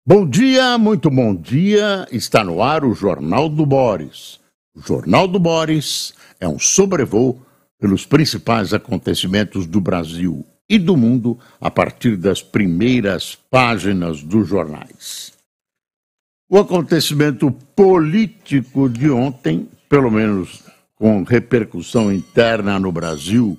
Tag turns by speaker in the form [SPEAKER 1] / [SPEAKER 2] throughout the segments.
[SPEAKER 1] Bom dia, muito bom dia. Está no ar o Jornal do Boris. O Jornal do Boris é um sobrevoo pelos principais acontecimentos do Brasil e do mundo a partir das primeiras páginas dos jornais. O acontecimento político de ontem, pelo menos com repercussão interna no Brasil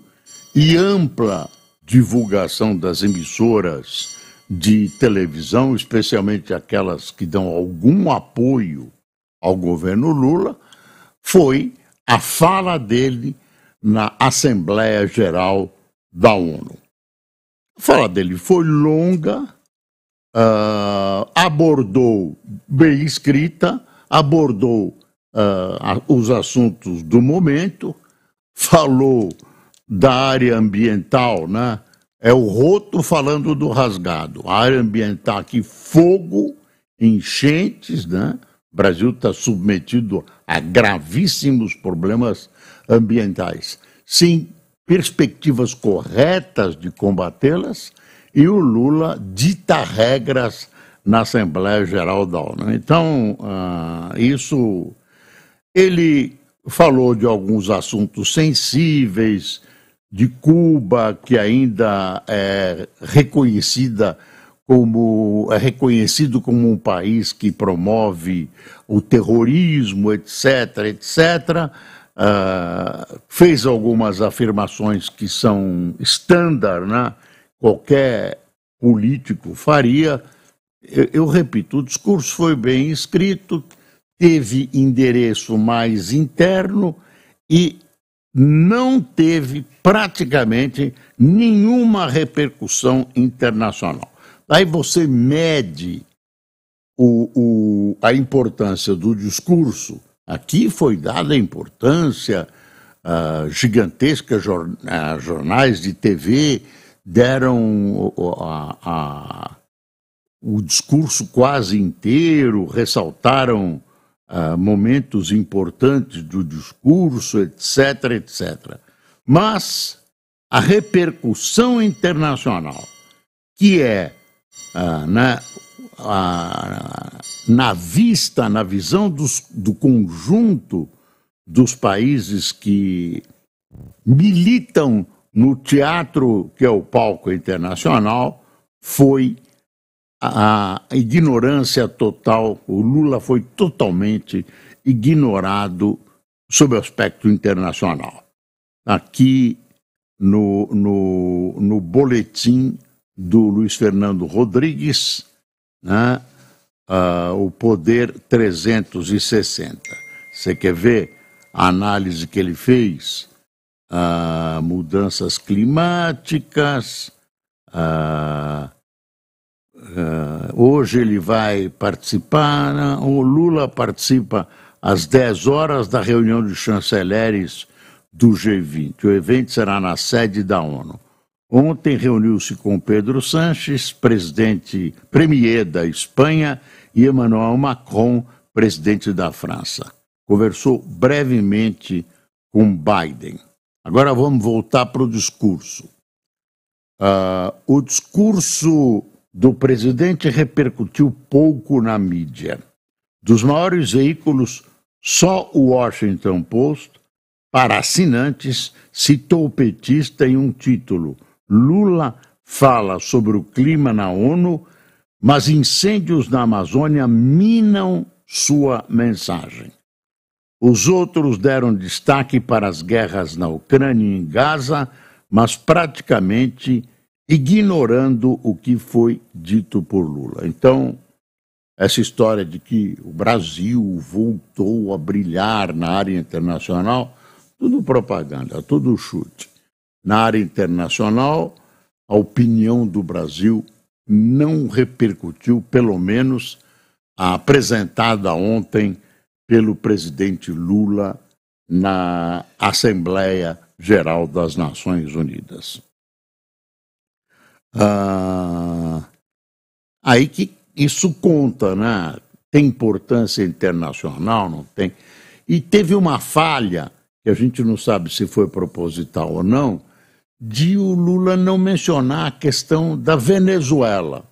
[SPEAKER 1] e ampla divulgação das emissoras de televisão, especialmente aquelas que dão algum apoio ao governo Lula, foi a fala dele na Assembleia Geral da ONU. A fala dele foi longa, abordou, bem escrita, abordou os assuntos do momento, falou da área ambiental, né? É o roto falando do rasgado. A área ambiental aqui, fogo, enchentes, né? O Brasil está submetido a gravíssimos problemas ambientais. Sem perspectivas corretas de combatê-las, e o Lula dita regras na Assembleia Geral da ONU. Então, ele falou de alguns assuntos sensíveis, de Cuba, que ainda é reconhecido como um país que promove o terrorismo, etc., etc. Fez algumas afirmações que são estándar, né? Qualquer político faria. Eu repito, o discurso foi bem escrito, teve endereço mais interno e não teve praticamente nenhuma repercussão internacional. Aí você mede a importância do discurso. Aqui foi dada a importância gigantesca, jornais de TV deram o discurso quase inteiro, ressaltaram momentos importantes do discurso, etc., etc. Mas a repercussão internacional, que é na visão do conjunto dos países que militam no teatro que é o palco internacional, foi a ignorância total. O Lula foi totalmente ignorado sob o aspecto internacional. Aqui no boletim do Luiz Fernando Rodrigues, né, o Poder 360. Você quer ver a análise que ele fez? Mudanças climáticas. Hoje ele vai participar, né? O Lula participa às 10 horas da reunião de chanceleres do G20. O evento será na sede da ONU. Ontem reuniu-se com Pedro Sánchez, premier da Espanha, e Emmanuel Macron, presidente da França. Conversou brevemente com Biden. Agora vamos voltar para o discurso. O discurso do presidente repercutiu pouco na mídia. Dos maiores veículos, só o Washington Post, para assinantes, citou o petista em um título: Lula fala sobre o clima na ONU, mas incêndios na Amazônia minam sua mensagem. Os outros deram destaque para as guerras na Ucrânia e em Gaza, mas praticamente ignorando o que foi dito por Lula. Então, essa história de que o Brasil voltou a brilhar na área internacional, tudo propaganda, tudo chute. Na área internacional, a opinião do Brasil não repercutiu, pelo menos a apresentada ontem pelo presidente Lula na Assembleia Geral das Nações Unidas. Aí que isso conta, né? Tem importância internacional, não tem? E teve uma falha, que a gente não sabe se foi proposital ou não, de o Lula não mencionar a questão da Venezuela.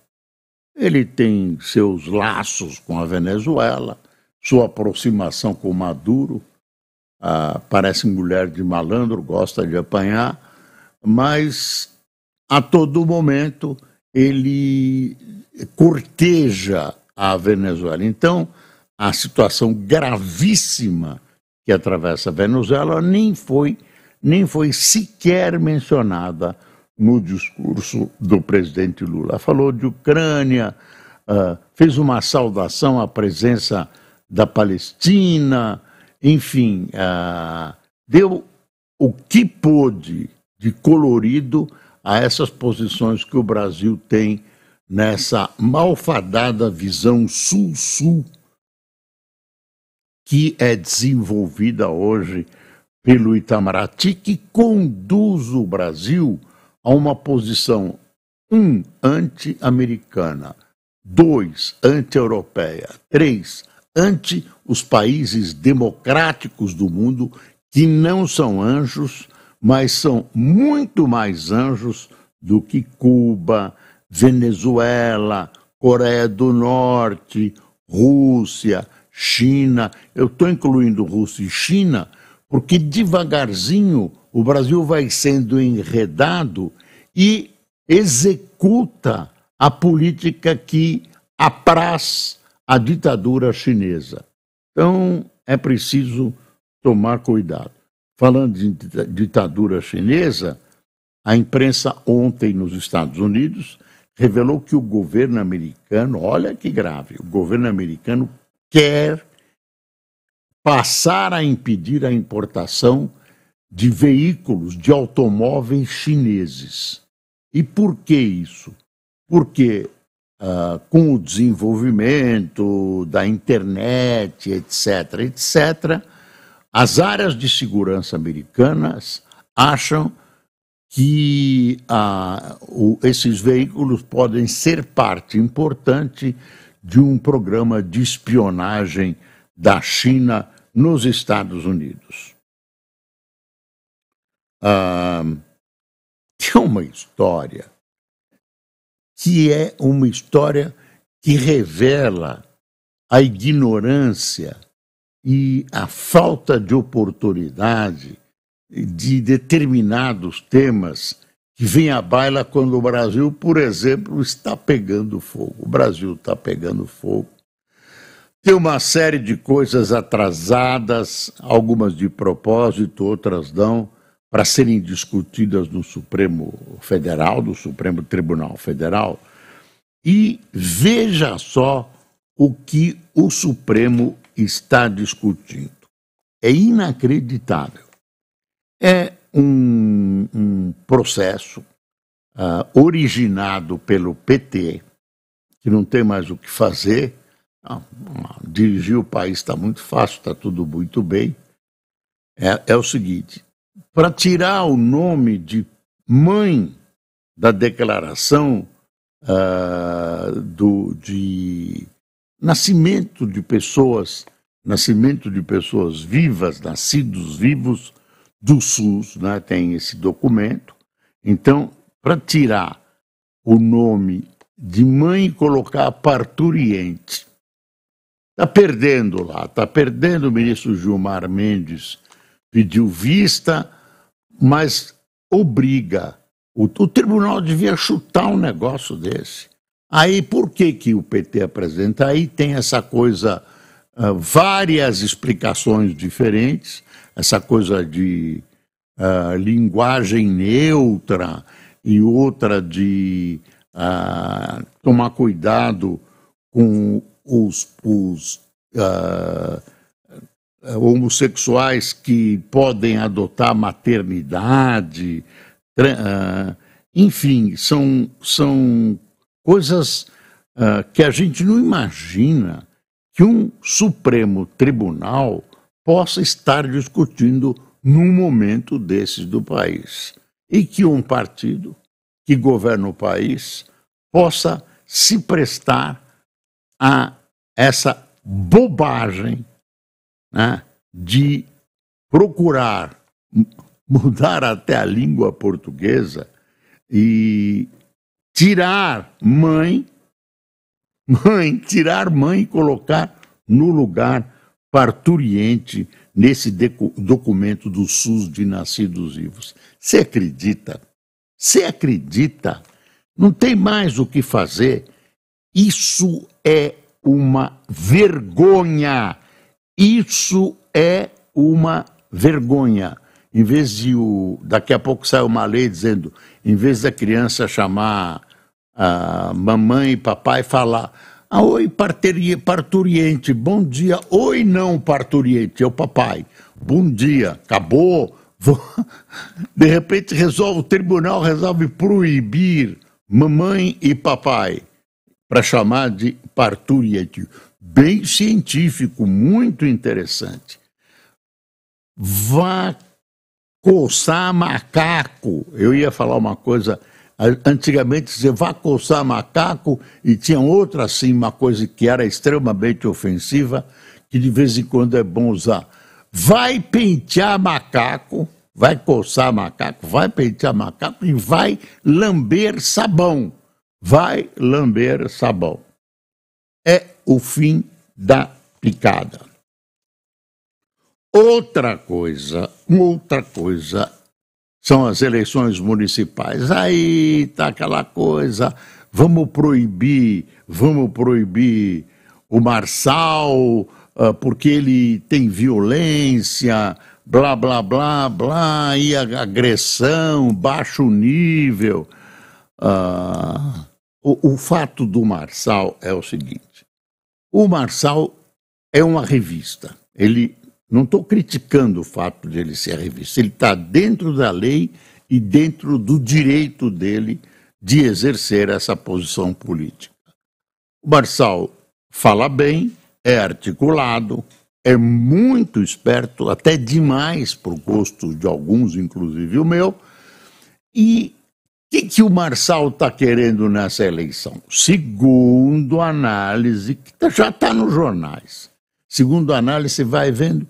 [SPEAKER 1] Ele tem seus laços com a Venezuela, sua aproximação com Maduro, parece mulher de malandro, gosta de apanhar, mas a todo momento ele corteja a Venezuela. Então, a situação gravíssima que atravessa a Venezuela nem foi sequer mencionada no discurso do presidente Lula. Falou de Ucrânia, fez uma saudação à presença da Palestina, enfim, deu o que pôde de colorido a essas posições que o Brasil tem nessa malfadada visão sul-sul que é desenvolvida hoje pelo Itamaraty, que conduz o Brasil a uma posição, anti-americana, 2, anti-europeia, 3, ante os países democráticos do mundo, que não são anjos, mas são muito mais anjos do que Cuba, Venezuela, Coreia do Norte, Rússia, China. Eu estou incluindo Rússia e China porque devagarzinho o Brasil vai sendo enredado e executa a política que apraz a ditadura chinesa. Então é preciso tomar cuidado. Falando de ditadura chinesa, a imprensa ontem nos Estados Unidos revelou que o governo americano, olha que grave, o governo americano quer passar a impedir a importação de veículos, de automóveis chineses. E por que isso? Porque com o desenvolvimento da internet, etc., as áreas de segurança americanas acham que esses veículos podem ser parte importante de um programa de espionagem da China nos Estados Unidos. Tem uma história que é uma história que revela a ignorância e a falta de oportunidade de determinados temas que vêm à baila quando o Brasil, por exemplo, está pegando fogo. O Brasil está pegando fogo. Tem uma série de coisas atrasadas, algumas de propósito, outras não, para serem discutidas no Supremo Federal, do Supremo Tribunal Federal. E veja só o que o Supremo está discutindo. É inacreditável. É um processo originado pelo PT, que não tem mais o que fazer. Dirigir o país está muito fácil, está tudo muito bem. É o seguinte, para tirar o nome de mãe da declaração de nascimento de pessoas vivas, nascidos vivos do SUS, né, tem esse documento. Então, para tirar o nome de mãe e colocar parturiente, está perdendo lá, está perdendo. O ministro Gilmar Mendes pediu vista, mas obriga. O tribunal devia chutar um negócio desse. Aí, por que o PT apresenta? Aí tem essa coisa, várias explicações diferentes, essa coisa de linguagem neutra e outra de tomar cuidado com os homossexuais que podem adotar maternidade, enfim, são coisas que a gente não imagina que um Supremo Tribunal possa estar discutindo num momento desses do país. E que um partido que governa o país possa se prestar a essa bobagem, né, de procurar mudar até a língua portuguesa e tirar mãe Mãe, tirar mãe e colocar no lugar parturiente nesse documento do SUS de nascidos vivos. Você acredita? Você acredita? Não tem mais o que fazer. Isso é uma vergonha. Isso é uma vergonha. Em vez de daqui a pouco sai uma lei dizendo, em vez da criança chamar a mamãe e papai, falar, oi parturiente, bom dia. Oi não parturiente, é o papai. Bom dia, acabou. De repente o tribunal resolve proibir mamãe e papai para chamar de parturiente. Bem científico, muito interessante. Vá coçar macaco. Eu ia falar uma coisa, antigamente você vá coçar macaco, e tinha outra assim, uma coisa que era extremamente ofensiva, que de vez em quando é bom usar. Vai pentear macaco, vai coçar macaco, vai pentear macaco e vai lamber sabão. Vai lamber sabão. É o fim da picada. Outra coisa são as eleições municipais. Aí tá aquela coisa, vamos proibir o Marçal, porque ele tem violência, blá, blá, blá, blá, e a agressão, baixo nível. O fato do Marçal é o seguinte, o Marçal é uma revista, não estou criticando o fato de ele ser revista, ele está dentro da lei e dentro do direito dele de exercer essa posição política. O Marçal fala bem, é articulado, é muito esperto, até demais para o gosto de alguns, inclusive o meu. E o que o Marçal está querendo nessa eleição? Segundo a análise, que já está nos jornais, segundo a análise, você vai vendo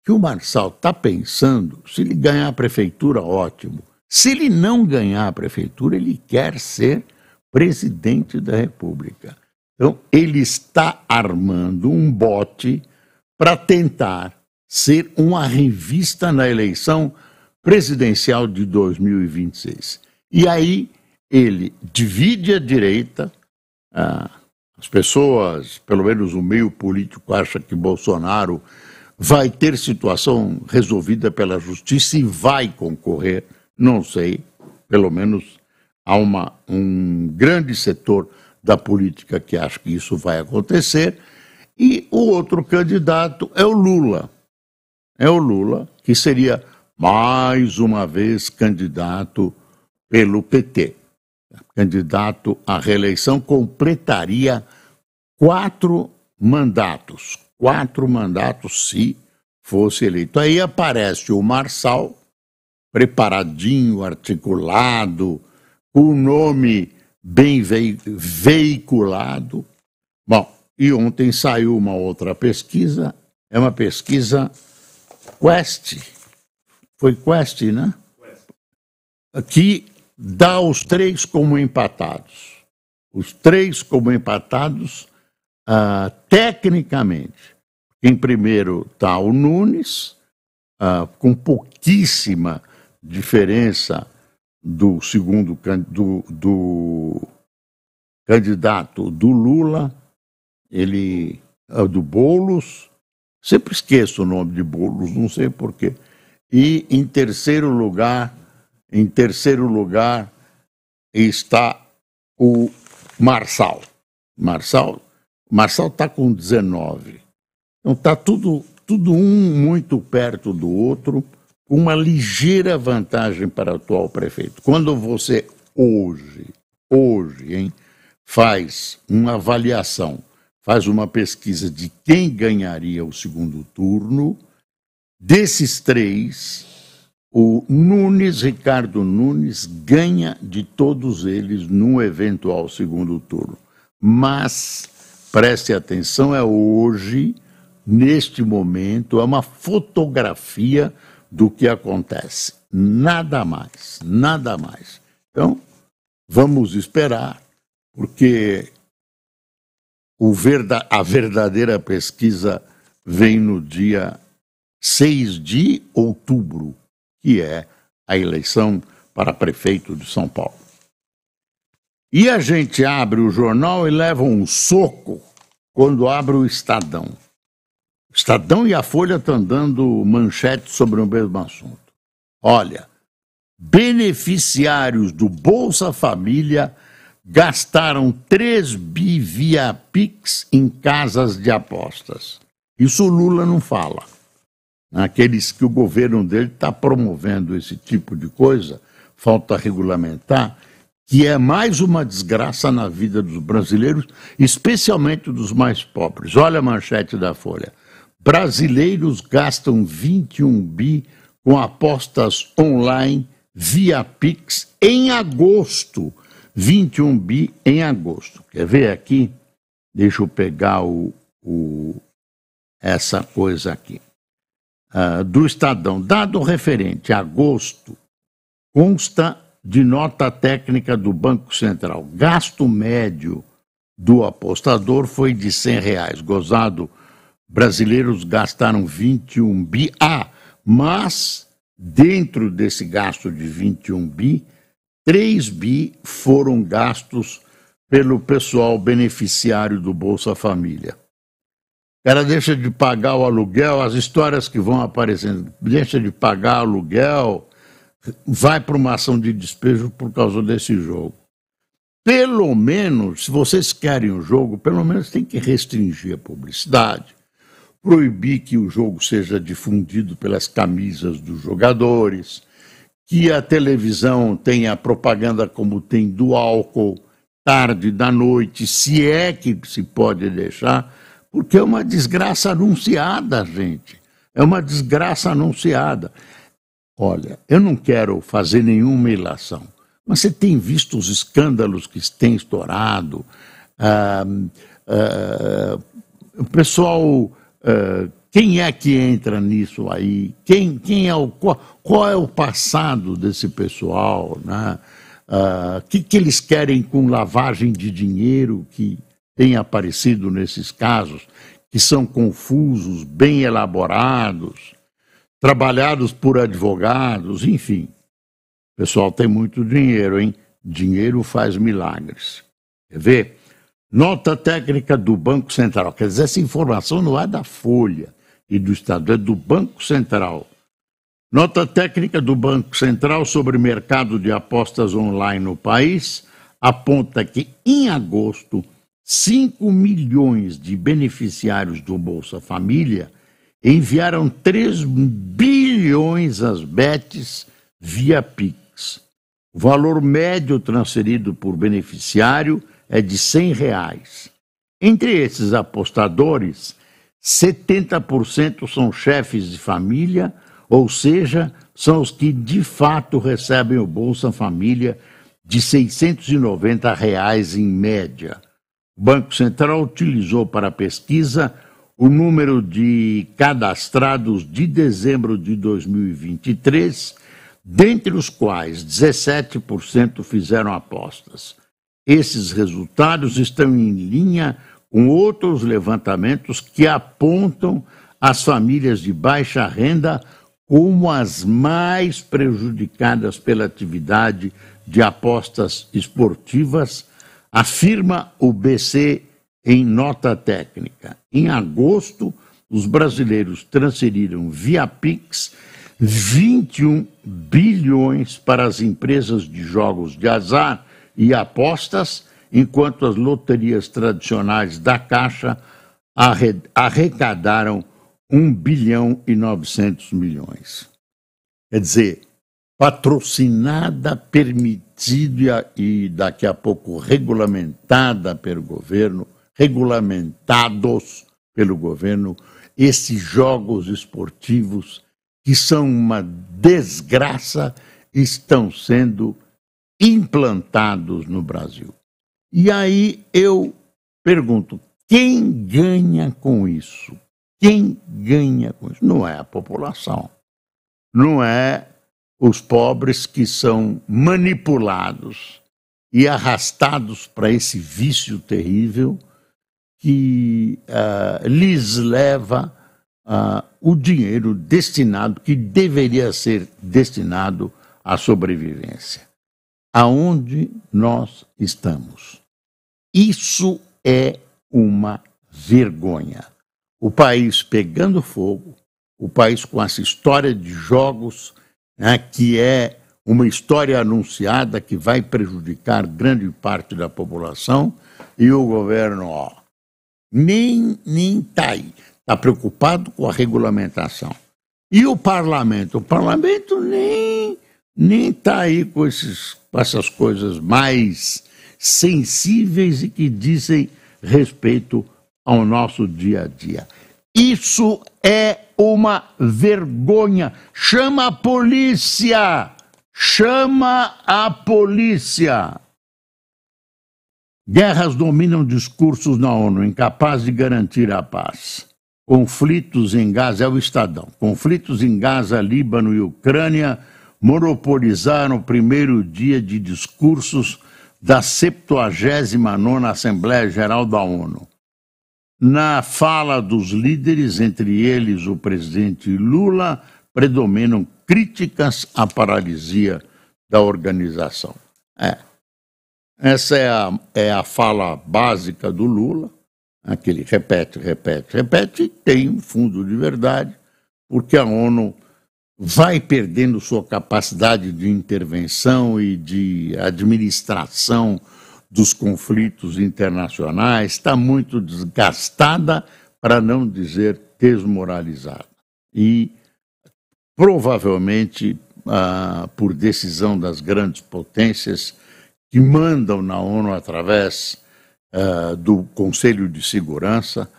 [SPEAKER 1] que o Marçal está pensando, se ele ganhar a prefeitura, ótimo. Se ele não ganhar a prefeitura, ele quer ser presidente da República. Então, ele está armando um bote para tentar ser uma revista na eleição presidencial de 2026. E aí ele divide a direita, as pessoas, pelo menos o meio político, acha que Bolsonaro vai ter situação resolvida pela justiça e vai concorrer, não sei, pelo menos há um grande setor da política que acha que isso vai acontecer, e o outro candidato é o Lula. É o Lula, que seria mais uma vez candidato pelo PT. Candidato à reeleição, completaria 4 mandatos. 4 mandatos se fosse eleito. Aí aparece o Marçal, preparadinho, articulado, com o nome bem veiculado. Bom, e ontem saiu uma outra pesquisa, é uma pesquisa Quest, foi Quest, né? Que dá os 3 como empatados. Os 3 como empatados, tecnicamente. Em primeiro está o Nunes, com pouquíssima diferença do segundo do candidato do Lula, do Boulos, sempre esqueço o nome de Boulos, não sei porquê. E em terceiro lugar está o Marçal. Marçal está com 19. Então está tudo um muito perto do outro, com uma ligeira vantagem para o atual prefeito. Quando você hoje, faz uma avaliação, faz uma pesquisa de quem ganharia o segundo turno, desses 3, o Ricardo Nunes, ganha de todos eles num eventual segundo turno. Mas, preste atenção, é hoje, neste momento, é uma fotografia do que acontece. Nada mais, nada mais. Então, vamos esperar, porque a verdadeira pesquisa vem no dia 6 de outubro, que é a eleição para prefeito de São Paulo. E a gente abre o jornal e leva um soco quando abre o Estadão. O Estadão e a Folha estão dando manchete sobre o mesmo assunto. Olha, beneficiários do Bolsa Família gastaram 3 bi via Pix em casas de apostas. Isso o Lula não fala. Aqueles que o governo dele está promovendo esse tipo de coisa, falta regulamentar, que é mais uma desgraça na vida dos brasileiros, especialmente dos mais pobres. Olha a manchete da Folha. Brasileiros gastam 21 bi com apostas online via Pix em agosto. 21 bi em agosto. Quer ver aqui? Deixa eu pegar essa coisa aqui. Do Estadão. Dado referente a agosto, consta de nota técnica do Banco Central. Gasto médio do apostador foi de R$100. Gozado, brasileiros gastaram 21 bi. Mas, dentro desse gasto de 21 bi, 3 bi foram gastos pelo pessoal beneficiário do Bolsa Família. O cara deixa de pagar o aluguel, as histórias que vão aparecendo, deixa de pagar aluguel, vai para uma ação de despejo por causa desse jogo. Pelo menos, se vocês querem o jogo, pelo menos tem que restringir a publicidade, proibir que o jogo seja difundido pelas camisas dos jogadores, que a televisão tenha propaganda como tem do álcool, tarde da noite, se é que se pode deixar, porque é uma desgraça anunciada, gente. É uma desgraça anunciada. Olha, eu não quero fazer nenhuma ilação, mas você tem visto os escândalos que têm estourado, o pessoal... quem é que entra nisso aí? Qual é o passado desse pessoal? Né? Que eles querem com lavagem de dinheiro que tem aparecido nesses casos, que são confusos, bem elaborados, trabalhados por advogados, enfim. O pessoal tem muito dinheiro, hein? Dinheiro faz milagres. Quer ver? Nota técnica do Banco Central. Quer dizer, essa informação não é da Folha e do Estado, é do Banco Central. Nota técnica do Banco Central sobre mercado de apostas online no país aponta que, em agosto, 5 milhões de beneficiários do Bolsa Família enviaram 3 bilhões às bets via Pix. O valor médio transferido por beneficiário é de R$100. Entre esses apostadores, 70% são chefes de família, ou seja, são os que de fato recebem o Bolsa Família de R$690 em média. O Banco Central utilizou para a pesquisa o número de cadastrados de dezembro de 2023, dentre os quais 17% fizeram apostas. Esses resultados estão em linha com outros levantamentos que apontam as famílias de baixa renda como as mais prejudicadas pela atividade de apostas esportivas, afirma o BC em nota técnica. Em agosto, os brasileiros transferiram via Pix 21 bilhões para as empresas de jogos de azar e apostas, enquanto as loterias tradicionais da Caixa arrecadaram 1 bilhão e 900 milhões. Quer dizer, patrocinada, permitida e daqui a pouco regulamentada pelo governo, regulamentados pelo governo, esses jogos esportivos que são uma desgraça estão sendo implantados no Brasil. E aí eu pergunto, quem ganha com isso? Quem ganha com isso? Não é a população, não é os pobres que são manipulados e arrastados para esse vício terrível que lhes leva o dinheiro destinado, que deveria ser destinado à sobrevivência. Aonde nós estamos? Isso é uma vergonha. O país pegando fogo, o país com essa história de jogos, né, que é uma história anunciada que vai prejudicar grande parte da população, e o governo, nem está aí. Está preocupado com a regulamentação. E o parlamento? O parlamento nem está aí com essas coisas mais sensíveis e que dizem respeito ao nosso dia a dia. Isso é uma vergonha. Chama a polícia! Chama a polícia! Guerras dominam discursos na ONU, incapaz de garantir a paz. Conflitos em Gaza, é o Estadão. Conflitos em Gaza, Líbano e Ucrânia monopolizaram o primeiro dia de discursos da 79ª Assembleia Geral da ONU. Na fala dos líderes, entre eles o presidente Lula, predominam críticas à paralisia da organização. Essa é a fala básica do Lula, que ele repete, e tem um fundo de verdade, porque a ONU vai perdendo sua capacidade de intervenção e de administração dos conflitos internacionais, está muito desgastada, para não dizer desmoralizada. E, provavelmente, por decisão das grandes potências que mandam na ONU através do Conselho de Segurança,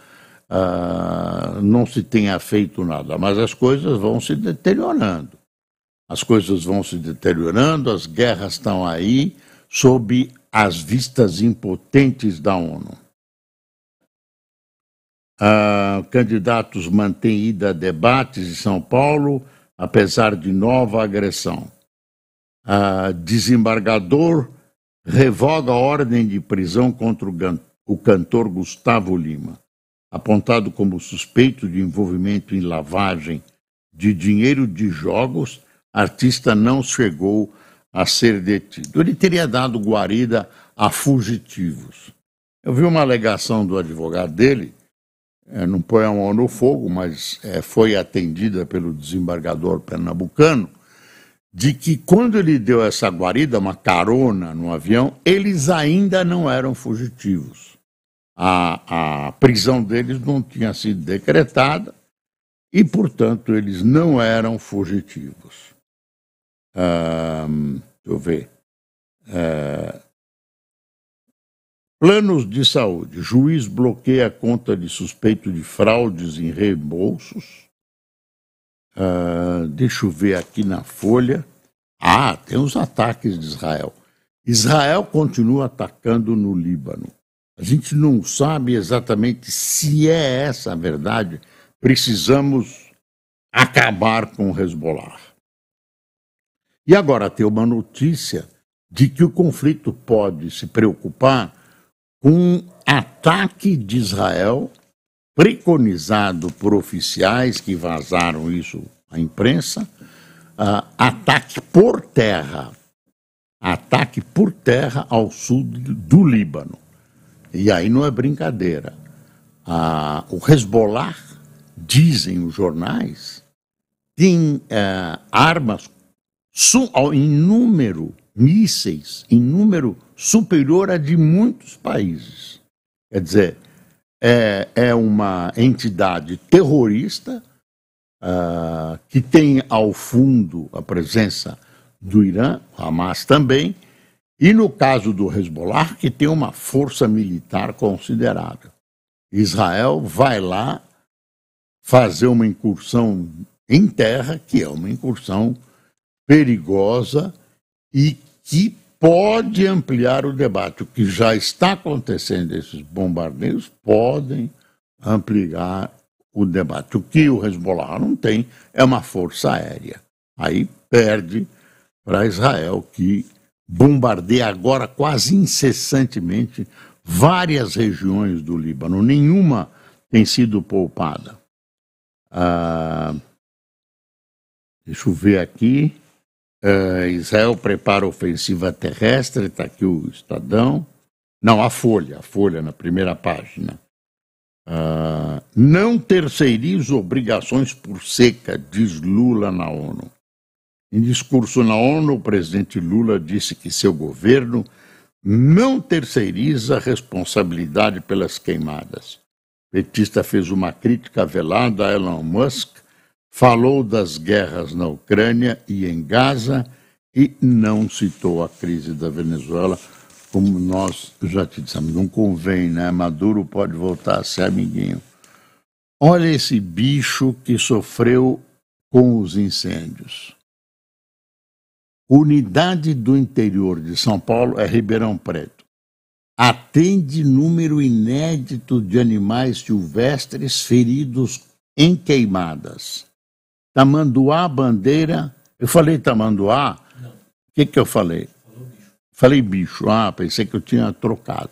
[SPEAKER 1] não se tenha feito nada, mas as coisas vão se deteriorando. As coisas vão se deteriorando, as guerras estão aí, sob as vistas impotentes da ONU. Candidatos mantêm ida a debates em São Paulo, apesar de nova agressão. Desembargador revoga a ordem de prisão contra o cantor Gustavo Lima. Apontado como suspeito de envolvimento em lavagem de dinheiro de jogos, artista não chegou a ser detido. Ele teria dado guarida a fugitivos. Eu vi uma alegação do advogado dele, não põe a mão no fogo, mas foi atendida pelo desembargador pernambucano, de que quando ele deu essa guarida, uma carona no avião, eles ainda não eram fugitivos. A prisão deles não tinha sido decretada e, portanto, eles não eram fugitivos. Deixa eu ver. Planos de saúde. Juiz bloqueia a conta de suspeito de fraudes em reembolsos. Deixa eu ver aqui na Folha. Tem os ataques de Israel. Israel continua atacando no Líbano. A gente não sabe exatamente se é essa a verdade. Precisamos acabar com o Hezbollah. E agora tem uma notícia de que o conflito pode se preocupar com um ataque de Israel preconizado por oficiais que vazaram isso à imprensa, ataque por terra ao sul do Líbano. E aí não é brincadeira. O Hezbollah, dizem os jornais, tem armas em número, mísseis, em número superior a de muitos países. Quer dizer, é uma entidade terrorista que tem ao fundo a presença do Irã, Hamas também, e no caso do Hezbollah, que tem uma força militar considerável. Israel vai lá fazer uma incursão em terra, que é uma incursão perigosa e que pode ampliar o debate. O que já está acontecendo, esses bombardeios podem ampliar o debate. O que o Hezbollah não tem é uma força aérea. Aí perde para Israel, que bombardeia agora quase incessantemente várias regiões do Líbano, nenhuma tem sido poupada. Deixa eu ver aqui. Israel prepara ofensiva terrestre, está aqui o Estadão. Não, a Folha na primeira página. Não terceiriza obrigações por seca, diz Lula na ONU. Em discurso na ONU, o presidente Lula disse que seu governo não terceiriza a responsabilidade pelas queimadas. O petista fez uma crítica velada a Elon Musk, falou das guerras na Ucrânia e em Gaza e não citou a crise da Venezuela, como nós já te dissemos. Não convém, né? Maduro pode voltar a ser amiguinho. Olha esse bicho que sofreu com os incêndios. Unidade do interior de São Paulo é Ribeirão Preto. Atende número inédito de animais silvestres feridos em queimadas. Tamanduá, Bandeira. Eu falei Tamanduá? Não. O que eu falei? Falei bicho. Pensei que eu tinha trocado.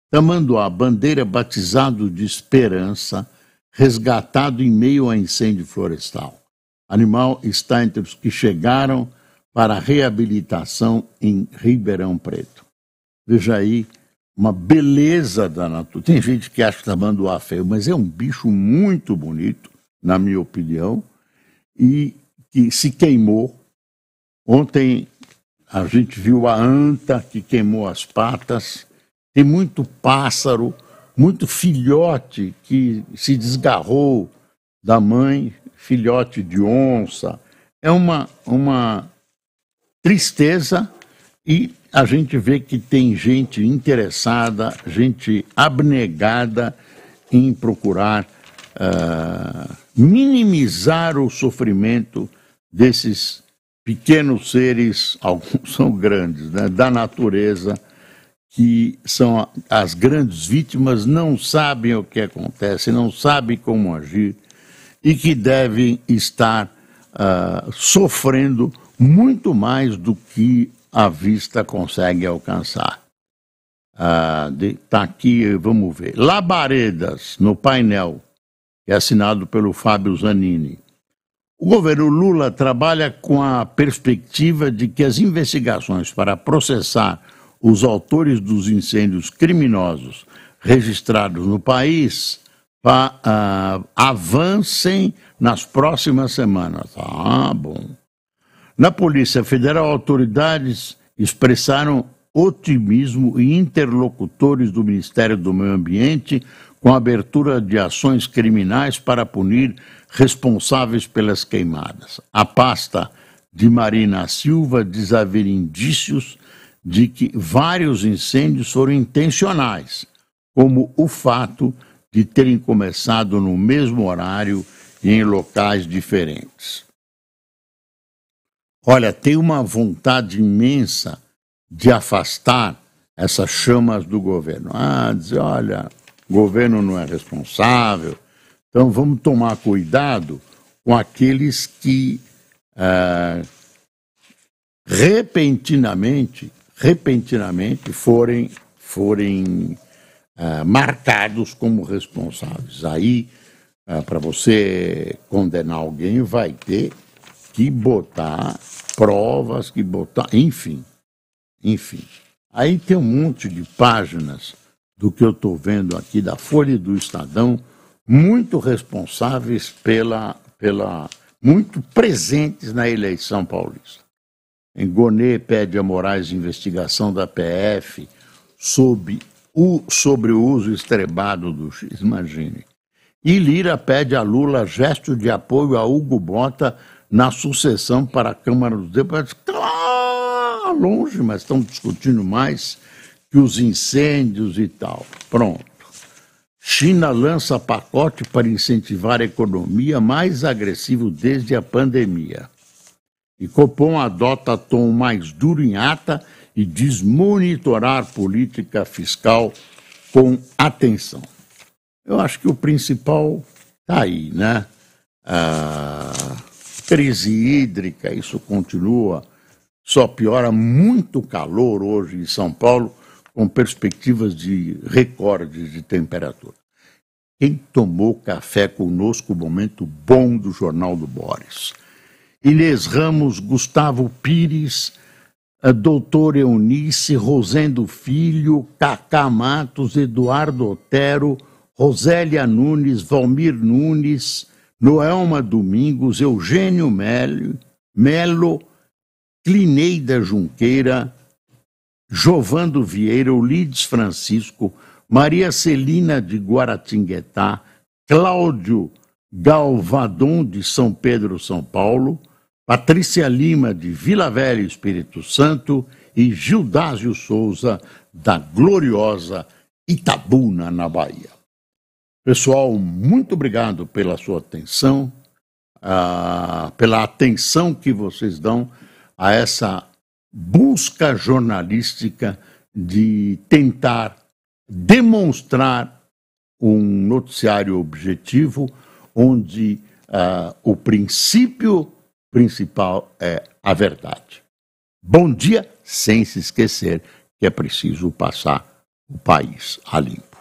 [SPEAKER 1] Tamanduá, Bandeira, batizado de Esperança, resgatado em meio a incêndio florestal. Animal está entre os que chegaram para reabilitação em Ribeirão Preto. Veja aí, uma beleza da natureza. Tem gente que acha que tamanduá feio, mas é um bicho muito bonito, na minha opinião, e que se queimou. Ontem a gente viu a anta que queimou as patas. Tem muito pássaro, muito filhote que se desgarrou da mãe, filhote de onça. É uma tristeza, e a gente vê que tem gente interessada, gente abnegada em procurar minimizar o sofrimento desses pequenos seres, alguns são grandes, né, da natureza, que são as grandes vítimas, não sabem o que acontece, não sabem como agir e que devem estar sofrendo muito mais do que a vista consegue alcançar. Está aqui, vamos ver. Labaredas, no painel, que é assinado pelo Fábio Zanini. O governo Lula trabalha com a perspectiva de que as investigações para processar os autores dos incêndios criminosos registrados no país avancem nas próximas semanas. Bom. Na Polícia Federal, autoridades expressaram otimismo e interlocutores do Ministério do Meio Ambiente com a abertura de ações criminais para punir responsáveis pelas queimadas. A pasta de Marina Silva diz haver indícios de que vários incêndios foram intencionais, como o fato de terem começado no mesmo horário e em locais diferentes. Olha, tem uma vontade imensa de afastar essas chamas do governo. Dizer, olha, o governo não é responsável, então vamos tomar cuidado com aqueles que repentinamente forem marcados como responsáveis. Aí, para você condenar alguém, vai ter que botar provas, enfim. Aí tem um monte de páginas do que eu estou vendo aqui da Folha e do Estadão, muito responsáveis muito presentes na eleição paulista. Gonê pede a Moraes investigação da PF sobre o uso estrebado do X, imagine. E Lira pede a Lula gesto de apoio a Hugo Mota na sucessão para a Câmara dos Deputados. Está lá longe, mas estão discutindo mais que os incêndios e tal. Pronto. China lança pacote para incentivar a economia mais agressivo desde a pandemia. E Copom adota tom mais duro em ata e diz monitorar política fiscal com atenção. Eu acho que o principal está aí, né? Crise hídrica, isso continua, só piora. Muito calor hoje em São Paulo, com perspectivas de recordes de temperatura. Quem tomou café conosco, o momento bom do Jornal do Boris? Inês Ramos, Gustavo Pires, a doutora Eunice, Rosendo Filho, Cacá Matos, Eduardo Otero, Rosélia Nunes, Valmir Nunes, Noelma Domingos, Eugênio Melo, Clineida Junqueira, Jovando Vieira, Ulides Francisco, Maria Celina de Guaratinguetá, Cláudio Galvadon de São Pedro, São Paulo, Patrícia Lima de Vila Velha, Espírito Santo e Gildásio Souza da gloriosa Itabuna, na Bahia. Pessoal, muito obrigado pela sua atenção, pela atenção que vocês dão a essa busca jornalística de tentar demonstrar um noticiário objetivo, onde o princípio principal é a verdade. Bom dia, sem se esquecer que é preciso passar o país a limpo.